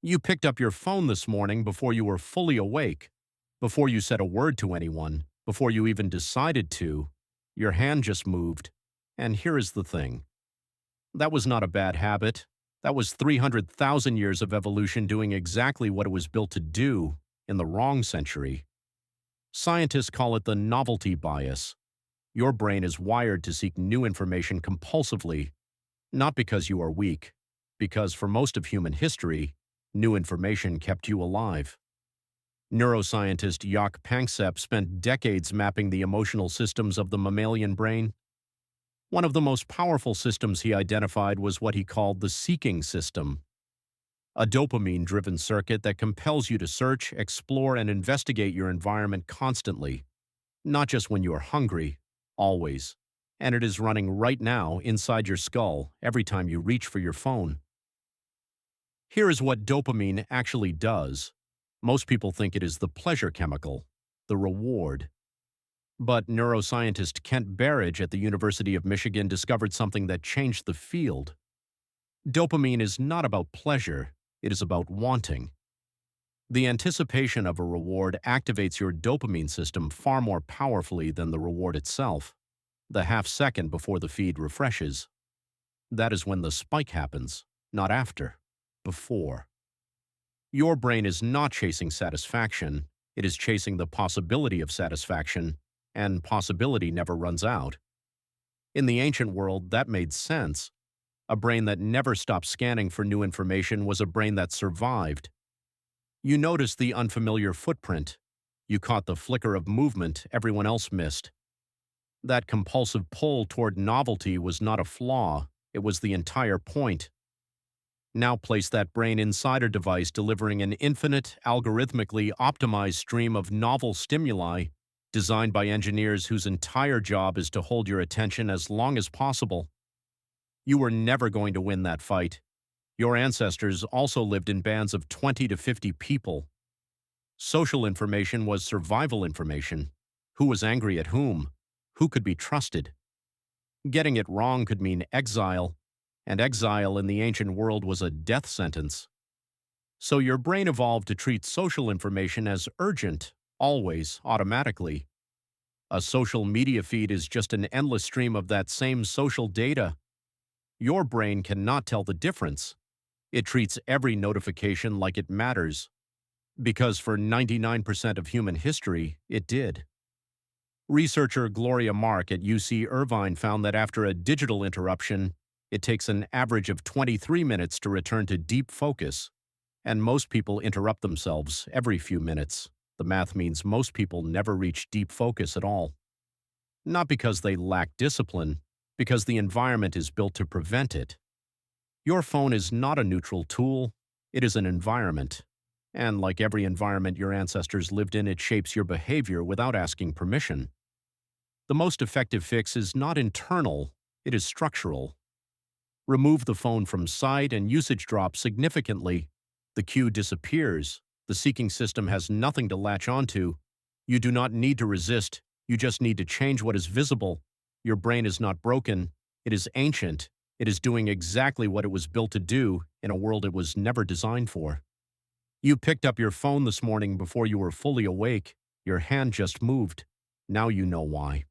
You picked up your phone this morning before you were fully awake, before you said a word to anyone, before you even decided to. Your hand just moved. And here is the thing. That was not a bad habit. That was 300,000 years of evolution doing exactly what it was built to do in the wrong century. Scientists call it the novelty bias. Your brain is wired to seek new information compulsively, not because you are weak, because for most of human history, new information kept you alive. Neuroscientist Jaak Panksepp spent decades mapping the emotional systems of the mammalian brain. One of the most powerful systems he identified was what he called the seeking system, a dopamine-driven circuit that compels you to search, explore, and investigate your environment constantly, not just when you are hungry, always. And it is running right now inside your skull every time you reach for your phone. Here is what dopamine actually does. Most people think it is the pleasure chemical, the reward. But neuroscientist Kent Berridge at the University of Michigan discovered something that changed the field. Dopamine is not about pleasure, it is about wanting. The anticipation of a reward activates your dopamine system far more powerfully than the reward itself, the half second before the feed refreshes. That is when the spike happens, not after, before. Your brain is not chasing satisfaction, it is chasing the possibility of satisfaction, and possibility never runs out. In the ancient world, that made sense. A brain that never stopped scanning for new information was a brain that survived. You noticed the unfamiliar footprint. You caught the flicker of movement everyone else missed. That compulsive pull toward novelty was not a flaw, it was the entire point. Now place that brain inside a device delivering an infinite, algorithmically optimized stream of novel stimuli designed by engineers whose entire job is to hold your attention as long as possible. You were never going to win that fight. Your ancestors also lived in bands of 20 to 50 people. Social information was survival information. Who was angry at whom? Who could be trusted? Getting it wrong could mean exile, and exile in the ancient world was a death sentence. So your brain evolved to treat social information as urgent, always, automatically. A social media feed is just an endless stream of that same social data. Your brain cannot tell the difference. It treats every notification like it matters, because for 99% of human history, it did. Researcher Gloria Mark at UC Irvine found that after a digital interruption, it takes an average of 23 minutes to return to deep focus, and most people interrupt themselves every few minutes. The math means most people never reach deep focus at all. Not because they lack discipline, because the environment is built to prevent it. Your phone is not a neutral tool, it is an environment. And like every environment your ancestors lived in, it shapes your behavior without asking permission. The most effective fix is not internal, it is structural. Remove the phone from sight and usage drops significantly. The cue disappears. The seeking system has nothing to latch onto. You do not need to resist, you just need to change what is visible. Your brain is not broken, it is ancient. It is doing exactly what it was built to do in a world it was never designed for. You picked up your phone this morning before you were fully awake. Your hand just moved. Now you know why.